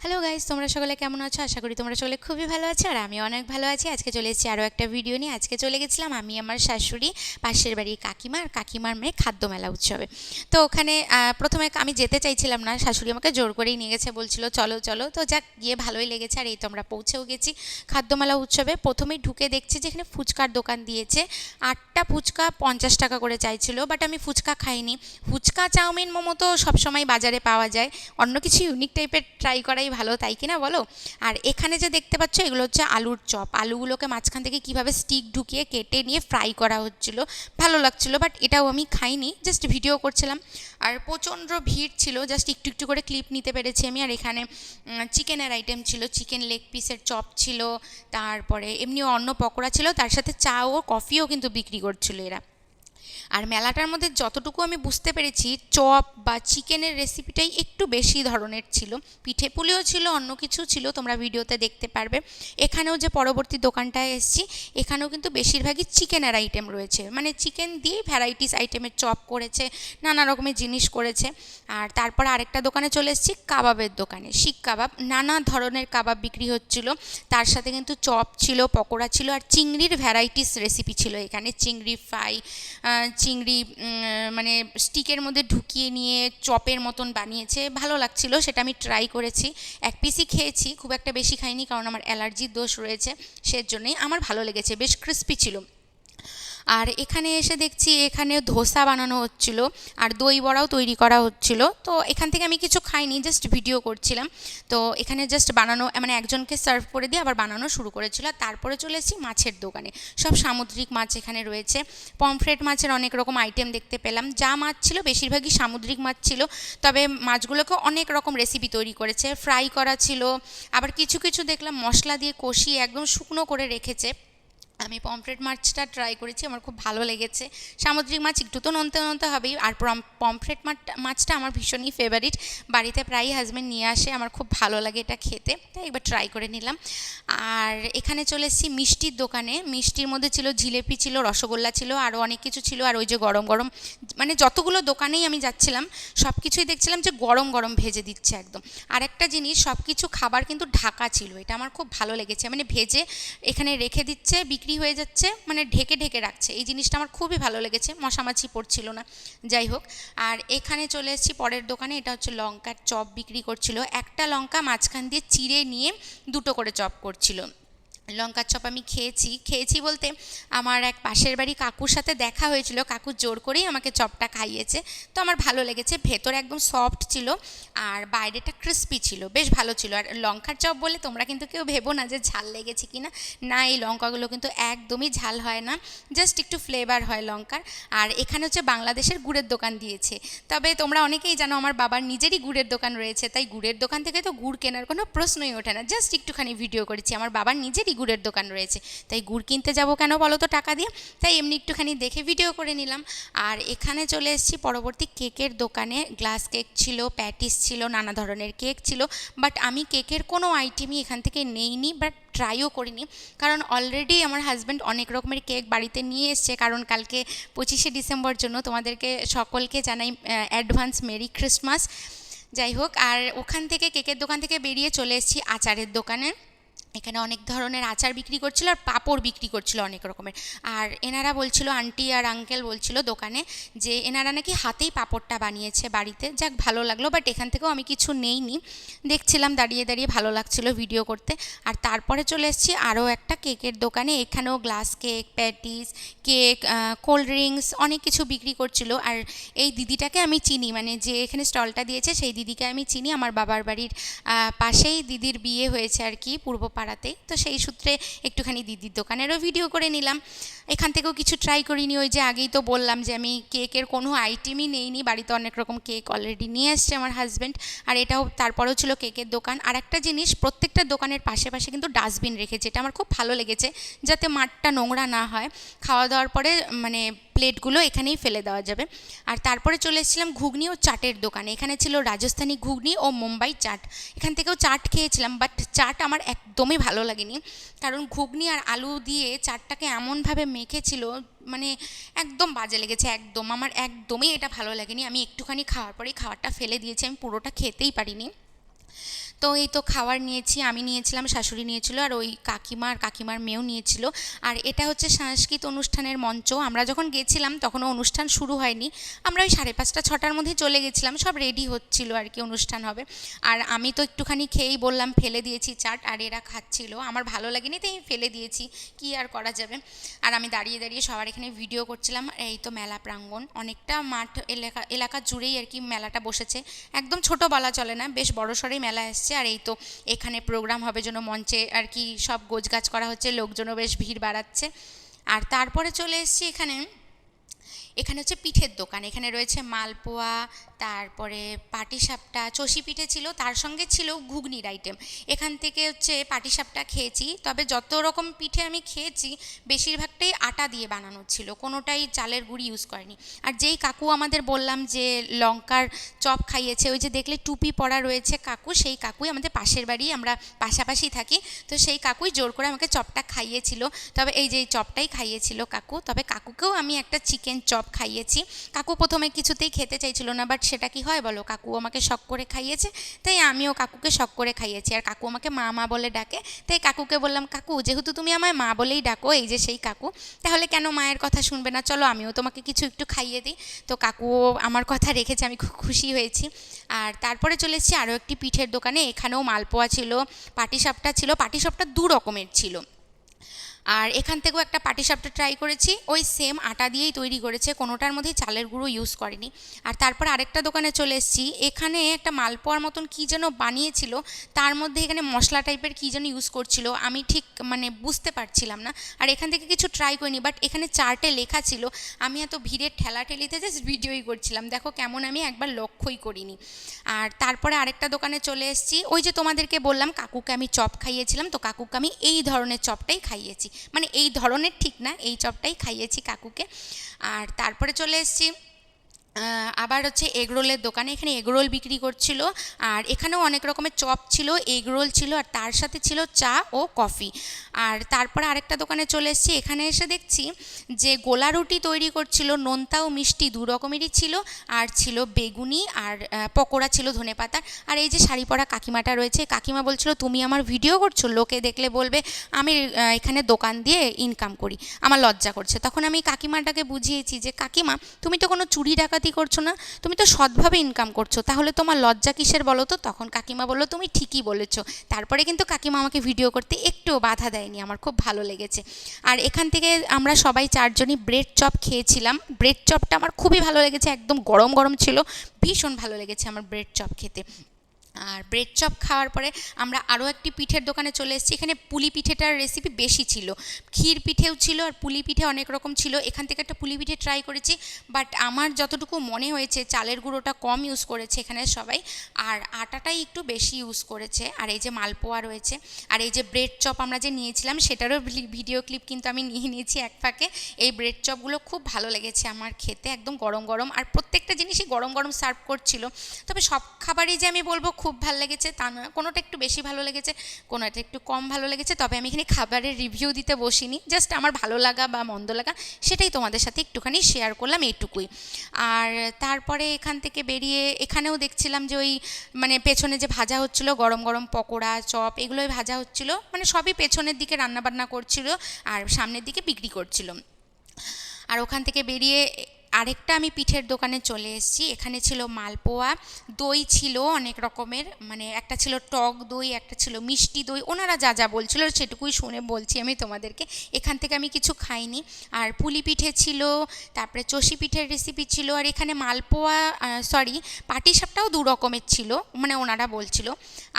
Hello guys, তোমরা সকলে কেমন আছো? আশা করি তোমরা সকলে খুবই ভালো আছো আর আমি অনেক ভালো আছি। আজকে চলে এসেছি আরও একটা ভিডিও নিয়ে। আজকে চলে গেছিলাম আমি, আমার শাশুড়ি, পাশের বাড়ির কাকিমা আর কাকিমার মেয়ে খাদ্য মেলা উৎসবে। তো ওখানে প্রথমে আমি যেতে চাইছিলাম না, শাশুড়ি আমাকে জোর করেই নিয়ে গেছে, বলছিল চলো চলো। তো যাক, গিয়ে ভালোই লেগেছে। আর এই তো আমরা পৌঁছেও গেছি খাদ্য মেলা উৎসবে। প্রথমেই ঢুকে দেখছি যে এখানে ফুচকার দোকান দিয়েছে। 8টা ফুচকা 50 টাকা করে চাইছিল, বাট আমি ফুচকা খাইনি। ফুচকা, চাউমিন, মোমো তো সবসময় বাজারে পাওয়া যায়, অন্য কিছু ইউনিক টাইপের ট্রাই করাই ভালো, তাই কিনা বলো? আর এখানে যে দেখতে পাচ্ছ এগুলো হচ্ছে আলুর চপ। আলুগুলোকে মাঝখান থেকে কিভাবে স্টিক ঢুকিয়ে কেটে নিয়ে ফ্রাই করা হচ্ছিল, ভালো লাগছিল। বাট এটাও আমি খাইনি, জাস্ট ভিডিও করছিলাম। আর প্রচণ্ড ভিড় ছিল, জাস্ট একটু একটু করে ক্লিপ নিতে পেরেছি আমি। আর এখানে চিকেনের আইটেম ছিল, চিকেন লেগ পিসের চপ ছিল, তারপরে এমনি অন্য পকোড়া ছিল, তার সাথে চা ও কফিও কিন্তু বিক্রি করছিল এরা। আর মেলাটার মধ্যে যতটুকু আমি বুঝতে পেরেছি, চপ বা চিকেনের রেসিপিটাই একটু বেশি ধরনের ছিল। পিঠে পুলিও ছিল, অন্য কিছু ছিল, তোমরা ভিডিওতে দেখতে পারবে। এখানেও যে পরবর্তী দোকানটায় এসেছি, এখানেও কিন্তু বেশিরভাগই চিকেনের আইটেম রয়েছে, মানে চিকেন দিয়েই ভ্যারাইটিস আইটেমের চপ করেছে, নানা রকমের জিনিস করেছে। আর তারপর আরেকটা দোকানে চলে এসেছি, কাবাবের দোকানে, শিক কাবাব, নানা ধরনের কাবাব বিক্রি হচ্ছিল। তার সাথে কিন্তু চপ ছিল, পকোড়া ছিল, আর চিংড়ির ভ্যারাইটিস রেসিপি ছিল এখানে। চিংড়ি ফ্রাই, চিংড়ি মানে স্টিকের মধ্যে ঢুকিয়ে নিয়ে চপের মতন বানিয়েছে, ভালো লাগছিল, সেটা আমি ট্রাই করেছি। এক পিসই খেয়েছি, খুব একটা বেশি খাইনি, কারণ আমার অ্যালার্জির দোষ রয়েছে, সেজন্যই। আমার ভালো লেগেছে, বেশ ক্রিস্পি ছিল। আর এখানে এসে দেখছি এখানে ধোসা বানানো হচ্ছিল আর দই বড়াও তৈরি করা হচ্ছিল। তো এখান থেকে আমি কিছু খাইনি, জাস্ট ভিডিও করছিলাম। তো এখানে জাস্ট বানানো, মানে একজনকে সার্ভ করে দিয়ে আবার বানানো শুরু করেছিল। আর তারপরে চলে এসেছি মাছের দোকানে, সব সামুদ্রিক মাছ এখানে রয়েছে। পমফ্রেট মাছের অনেক রকম আইটেম দেখতে পেলাম। যা মাছ ছিল বেশিরভাগই সামুদ্রিক মাছ ছিল, তবে মাছগুলোকে অনেক রকম রেসিপি তৈরি করেছে, ফ্রাই করা ছিল, আবার কিছু কিছু দেখলাম মশলা দিয়ে কষিয়ে একদম শুকনো করে রেখেছে। আমি পমফ্রেট মাছটা ট্রাই করেছি, আমার খুব ভালো লেগেছে। সামুদ্রিক মাছ একটু তো নোনতা নোনতা হবেই, আর পমফ্রেট মাছটা আমার ভীষণই ফেভারিট। বাড়িতে প্রায়ই হাজব্যান্ড নিয়ে আসে, আমার খুব ভালো লাগে এটা খেতে, তাই একবার ট্রাই করে নিলাম। আর এখানে চলে এসেছি মিষ্টির দোকানে। মিষ্টির মধ্যে ছিল জিলেপি, ছিল রসগোল্লা, ছিল আরও অনেক কিছু ছিল। আর ওই যে গরম গরম, মানে যতগুলো দোকানেই আমি যাচ্ছিলাম সব কিছুই দেখছিলাম যে গরম গরম ভেজে দিচ্ছে একদম। আর একটা জিনিস, সব কিছু খাবার কিন্তু ঢাকা ছিল, এটা আমার খুব ভালো লেগেছে, মানে ভেজে এখানে রেখে দিচ্ছে, বিক্রি হয়ে যাচ্ছে, মানে ঢেকে ঢেকে রাখছে, এই জিনিসটা আমার খুবই ভালো লেগেছে, মশামাছি পড়ছিল না। যাই হোক, আর এখানে চলে এসেছি পরের দোকানে। এটা হচ্ছে লঙ্কার চপ বিক্রি করছিল, একটা লঙ্কা মাঝখান দিয়ে চিড়ে নিয়ে দুটো করে চপ করছিল। লঙ্কার চপ আমি খেয়েছি, খেয়েছি বলতে আমার এক পাশের বাড়ি কাকুর সাথে দেখা হয়েছিল, কাকু জোর করেই আমাকে চপটা খাইয়েছে। তো আমার ভালো লেগেছে, ভেতরে একদম সফট ছিল আর বাইরেটা ক্রিস্পি ছিল, বেশ ভালো ছিল। আর লঙ্কার চপ বলে তোমরা কিন্তু কেউ ভেবো না যে ঝাল লেগেছে কি না, না, এই লঙ্কাগুলো কিন্তু একদমই ঝাল হয় না, জাস্ট একটু ফ্লেভার হয় লঙ্কার। আর এখানে হচ্ছে বাংলাদেশের গুড়ের দোকান দিয়েছে। তবে তোমরা অনেকেই জানো আমার বাবার নিজেরই গুড়ের দোকান রয়েছে, তাই গুড়ের দোকান থেকে তো গুড় কেনার কোনো প্রশ্নই ওঠে না, জাস্ট একটুখানি ভিডিও করেছি। আমার বাবার নিজেরই গুড়ের দোকান রয়েছে, তাই গুড় কিনতে যাব কেন বলো তো টাকা দিয়ে, তাই এমনি একটুখানি দেখে ভিডিও করে নিলাম। আর এখানে চলে এসেছি পরবর্তী কেকের দোকানে। গ্লাস কেক ছিল, প্যাটিস ছিল, নানা ধরনের কেক ছিল, বাট আমি কেকের কোনো আইটেমই এখান থেকে নেইনি, বাট ট্রাইও করিনি, কারণ অলরেডি আমার হাজব্যান্ড অনেক রকমের কেক বাড়িতে নিয়ে এসছে, কারণ কালকে 25শে ডিসেম্বর জন্য। তোমাদেরকে সকলকে জানাই অ্যাডভান্স মেরি ক্রিসমাস। যাই হোক, আর ওখান থেকে কেকের দোকান থেকে বেরিয়ে চলে এসেছি আচারের দোকানে। এখানে অনেক ধরনের আচার বিক্রি করছিল আর পাঁপড় বিক্রি করছিল অনেক রকমের। আর এনারা বলছিল, আন্টি আর আঙ্কেল বলছিল দোকানে, যে এনারা নাকি হাতেই পাঁপড়টা বানিয়েছে বাড়িতে। যাক, ভালো লাগলো, বাট এখান থেকেও আমি কিছু নেইনি, দেখছিলাম দাঁড়িয়ে দাঁড়িয়ে, ভালো লাগছিল ভিডিও করতে। আর তারপরে চলে এসেছি আরও একটা কেকের দোকানে। এখানেও glass cake, patties, cake, cold drinks, অনেক কিছু বিক্রি করছিল। আর এই দিদিটাকে আমি চিনি, মানে যে এখানে স্টলটা দিয়েছে সেই দিদিকে আমি চিনি, আমার বাবার বাড়ির পাশেই দিদির বিয়ে হয়েছে আর কি, পূর্ব পাড়াতেই। তো সেই সূত্রে একটুখানি দিদির দোকানেরও ভিডিও করে নিলাম। এখান থেকেও কিছু ট্রাই করিনি, ওই যে আগেই তো বললাম যে আমি কেকের কোনো আইটেমই নেইনি, বাড়িতে অনেক রকম কেক অলরেডি নিয়ে এসছে আমার হাজব্যান্ড। আর এটাও তারপরেও ছিল কেকের দোকান। আর একটা জিনিস, প্রত্যেকটা দোকানের পাশে পাশে কিন্তু ডাস্টবিন রেখেছে, এটা আমার খুব ভালো লেগেছে, যাতে মাঠটা নোংরা না হয়, খাওয়া দাওয়ার পরে মানে প্লেটগুলো এখানেই ফেলে দেওয়া যাবে। আর তারপরে চলে এসেছিলাম ঘুগনি ও চাটের দোকানে। এখানে ছিল রাজস্থানি ঘুগনি ও মুম্বাই চাট। এখান থেকেও চাট খেয়েছিলাম, বাট চাট আমার একদমই ভালো লাগেনি, কারণ ঘুগনি আর আলু দিয়ে চাটটাকে এমনভাবে মেখেছিল, মানে একদম বাজে লেগেছে, একদম আমার একদমই এটা ভালো লাগেনি। আমি একটুখানি খাওয়ার পরেই খাবারটা ফেলে দিয়েছি, আমি পুরোটা খেতেই পারিনি। তো তো এই তো খাবার নিয়েছি, আমি নিয়েছিলাম, শাশুড়ি নিয়েছিল, আর ওই কাকিমার মেয়েও নিয়েছিল। আর এটা হচ্ছে সাংস্কৃতিক অনুষ্ঠানের মঞ্চ। আমরা যখন গেছিলাম তখনও অনুষ্ঠান শুরু হয়নি, আমরা ওই 5:30 6টার মধ্যে চলে গেছিলাম, সব রেডি হচ্ছিল আর কি, অনুষ্ঠান হবে। আর আমি তো একটুখানি খেয়েই বললাম ফেলে দিয়েছি চাট, আর এরা খাচ্ছিল, আমার ভালো লাগেনি তাই ফেলে দিয়েছি, কি আর করা যাবে। আর আমি দাঁড়িয়ে দাঁড়িয়ে সবার এখানে ভিডিও করছিলাম। এই তো মেলা প্রাঙ্গণ, অনেকটা মাঠ এলাকা জুড়েই আর কি মেলাটা বসেছে, একদম ছোট বলা চলে না, বেশ বড়সড়ই মেলা এসছে। আর এই তো এখানে প্রোগ্রাম হবে জন্য মঞ্চে আর কি সব গোছগাছ করা হচ্ছে, লোকজনও বেশ ভিড় বাড়াচ্ছে। আর তারপরে চলে এসেছি এখানে হচ্ছে পিঠের দোকান, এখানে রয়েছে মালপোয়া, তারপরে পাটিসাপটা, চষি পিঠে ছিল, তার সঙ্গে ছিল ঘুগনির আইটেম। এখান থেকে হচ্ছে পাটিসাপটা খেয়েছি, তবে যত রকম পিঠে আমি খেয়েছি বেশিরভাগটাই আটা দিয়ে বানানো ছিল, কোনোটাই চালের গুঁড়ি ইউজ করেনি। আর যেই কাকু আমাদের বললাম যে লঙ্কার চপ খাইয়েছে, ওই যে দেখলে টুপি পরা রয়েছে কাকু, সেই কাকুই আমাদের পাশের বাড়ি, আমরা পাশাপাশি থাকি, তো সেই কাকুই জোর করে আমাকে চপটা খাইয়েছিল। তবে এই যে চপটাই খাইয়েছিল কাকু, তবে কাকুকেও আমি একটা চিকেন চপ খাইয়েছি। কাকু প্রথমে কিছুতেই খেতে চাইছিল না, বাট সেটা কি হয় বলো, কাকু আমাকে শখ করে খাইয়েছে, তাই আমিও কাকুকে শখ করে খাইয়েছি। আর কাকু আমাকে মা মা বলে ডাকে, তাই কাকুকে বললাম, কাকু যেহেতু তুমি আমায় মা বলেই ডাকো, এই যে সেই কাকু, তাহলে কেন মায়ের কথা শুনবে না, চলো আমিও তোমাকে কিছু একটু খাইয়ে দিই। তো কাকুও আমার কথা রেখেছে, আমি খুব খুশি হয়েছি। আর তারপরে চলে এসেছি আরও একটি পিঠের দোকানে, এখানেও মালপোয়া ছিল, পাটিসাপটা ছিল, পাটিসাপটা 2 রকমের ছিল। আর এখান থেকেও একটা পাটিসাপটা ট্রাই করেছি, ওই সেম আটা দিয়েই তৈরি করেছে, কোনোটার মধ্যেই চালের গুঁড়ো ইউজ করেনি। আর তারপর আরেকটা দোকানে চলে এসেছি, এখানে একটা মালপোয়ার মতন কী যেন বানিয়েছিল, তার মধ্যে এখানে মশলা টাইপের কী যেন ইউজ করছিল, আমি ঠিক মানে বুঝতে পারছিলাম না। আর এখান থেকে কিছু ট্রাই করিনি, বাট এখানে চার্টে লেখা ছিল, আমি এত ভিড়ের ঠেলাঠেলিতে জাস্ট ভিডিওই করছিলাম, দেখো কেমন আমি একবার লক্ষ্যই করিনি। আর তারপরে আরেকটা দোকানে চলে এসেছি, ওই যে তোমাদেরকে বললাম কাকুকে আমি চপ খাইয়েছিলাম, তো কাকুকে আমি এই ধরনের চপটাই খাইয়েছি, মানে এই ধরনের ঠিক না, এই চপটাই খাইয়েছি কাকুকে। আর তারপরে চলে এসেছি আবার হচ্ছে এগরোলের দোকানে, এখানে এগরোল বিক্রি করছিল, আর এখানেও অনেক রকমের চপ ছিল, এগরোল ছিল, আর তার সাথে ছিল চা ও কফি। আর তারপরে আরেকটা দোকানে চলে এসেছি, এখানে এসে দেখছি যে গোলা রুটি তৈরি করছিল, নোনতা ও মিষ্টি 2 রকমেরই ছিল, আর ছিল বেগুনি, আর পকোড়া ছিল ধনেপাতার। আর এই যে শাড়ি পরা কাকিমাটা রয়েছে, কাকিমা বলছিল তুমি আমার ভিডিও করছো, লোকে দেখলে বলবে আমি এখানে দোকান দিয়ে ইনকাম করি, আমার লজ্জা করছে। তখন আমি কাকিমাটাকে বুঝিয়েছি যে কাকিমা তুমি তো কোনো চুরি ডাকাতি করছো না, তুমি তো সৎভাবে ইনকাম করছো, তাহলে তোমার লজ্জা কিসের বলো তো। তখন কাকিমা বললো তুমি ঠিকই বলেছো। তারপরে কিন্তু কাকিমা আমাকে ভিডিও করতে একটুও বাধা দেয়নি, আমার খুব ভালো লেগেছে। আর এখান থেকে আমরা সবাই 4 জনই ব্রেড চপ খেয়েছিলাম, ব্রেড চপটা আমার খুবই ভালো লেগেছে, একদম গরম গরম ছিল, ভীষণ ভালো লেগেছে আমার ব্রেড চপ খেতে। আর ব্রেড চপ খাওয়ার পরে আমরা আরও একটি পিঠের দোকানে চলে এসেছি, এখানে পুলি পিঠেটার রেসিপি বেশি ছিল, ক্ষীর পিঠেও ছিল আর পুলি পিঠে অনেক রকম ছিল। এখান থেকে একটা পুলি পিঠে ট্রাই করেছি, বাট আমার যতটুকু মনে হয়েছে চালের গুঁড়োটা কম ইউজ করেছে এখানে সবাই, আর আটাটাই একটু বেশি ইউজ করেছে। আর এই যে মালপোয়া রয়েছে, আর এই যে ব্রেড চপ আমরা যে নিয়েছিলাম সেটারও ভিডিও ক্লিপ কিন্তু আমি নিয়ে নিয়েছি এক ফাঁকে। এই ব্রেড চপগুলো খুব ভালো লেগেছে আমার খেতে, একদম গরম গরম, আর প্রত্যেকটা জিনিসই গরম গরম সার্ভ করছিল। তবে সব খাবারই যে আমি বলবো খুব ভালো লেগেছে তা নয়, কোনোটা একটু বেশি ভালো লেগেছে, কোনোটা একটু কম ভালো লেগেছে। তবে আমি এখানে খাবারের রিভিউ দিতে বসিনি, জাস্ট আমার ভালো লাগা বা মন্দ লাগা সেটাই তোমাদের সাথে একটুখানি শেয়ার করলাম, এইটুকুই। আর তারপরে এখান থেকে বেরিয়ে এখানেও দেখছিলাম যে ওই মানে পেছনে যে ভাজা হচ্ছিলো গরম গরম পকোড়া চপ, এগুলোই ভাজা হচ্ছিলো, মানে সবই পেছনের দিকে রান্নাবান্না করছিল আর সামনের দিকে বিক্রি করছিল। আর ওখান থেকে বেরিয়ে আরেকটা আমি পিঠের দোকানে চলে এসেছি, এখানে ছিল মালপোয়া, দই ছিল অনেক রকমের, মানে একটা ছিল টক দই, একটা ছিল মিষ্টি দই, ওনারা যা যা বলছিল সেটুকুই শুনে বলছি আমি তোমাদেরকে, এখান থেকে আমি কিছু খাইনি। আর পুলি পিঠে ছিল, তারপরে চষি পিঠের রেসিপি ছিল, আর এখানে মালপোয়া পাটিসাপটাও 2 রকমের ছিল, মানে ওনারা বলছিল।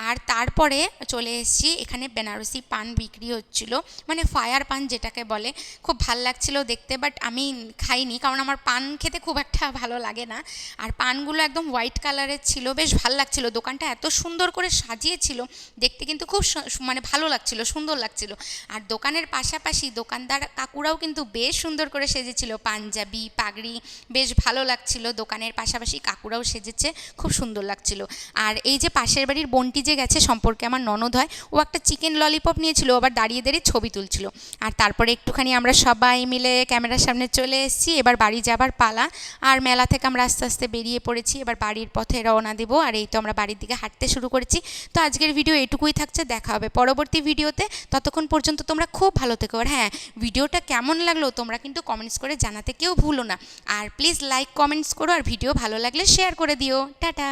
আর তারপরে চলে এসেছি এখানে বেনারসি পান বিক্রি হচ্ছিল, মানে ফায়ার পান যেটাকে বলে, খুব ভাল লাগছিল দেখতে, বাট আমি খাইনি কারণ আমার পান খেতে খুব একটা ভালো লাগে না। আর পানগুলো একদম হোয়াইট কালারের ছিল, বেশ ভালো লাগছিল, দোকানটা এত সুন্দর করে সাজিয়েছিল, দেখতে কিন্তু খুব মানে ভালো লাগছিল, সুন্দর লাগছিল। আর দোকানের পাশাপাশি দোকানদার কাকুরাও কিন্তু বেশ সুন্দর করে সেজেছিল, পাঞ্জাবি পাগড়ি, বেশ ভালো লাগছিল, দোকানের পাশাপাশি কাকুরাও সেজেছে, খুব সুন্দর লাগছিল। আর এই যে পাশের বাড়ির বোনটি যে গেছে সম্পর্কে আমার ননদ হয়, ও একটা চিকেন ললিপপ নিয়েছিল, আবার দাঁড়িয়ে দাঁড়িয়ে ছবি তুলছিল। আর তারপরে একটুখানি আমরা সবাই মিলে ক্যামেরার সামনে চলে এসেছি, এবার বাড়ি যাবার যাবার পালা। আর মেলা থেকে আমরা আস্তে আস্তে বেরিয়ে পড়েছি, এবার বাড়ির পথে রওনা দেবো। আর এই তো আমরা বাড়ির দিকে হাঁটতে শুরু করেছি। তো আজকের ভিডিও এটুকুই থাকছে, দেখা হবে পরবর্তী ভিডিওতে। ততক্ষণ পর্যন্ত তোমরা খুব ভালো থেকো। আর হ্যাঁ, ভিডিওটা কেমন লাগলো তোমরা কিন্তু কমেন্টস করে জানাতে কেউ ভুলো না। আর প্লিজ লাইক কমেন্টস করো, আর ভিডিও ভালো লাগলে শেয়ার করে দিও। টাটা।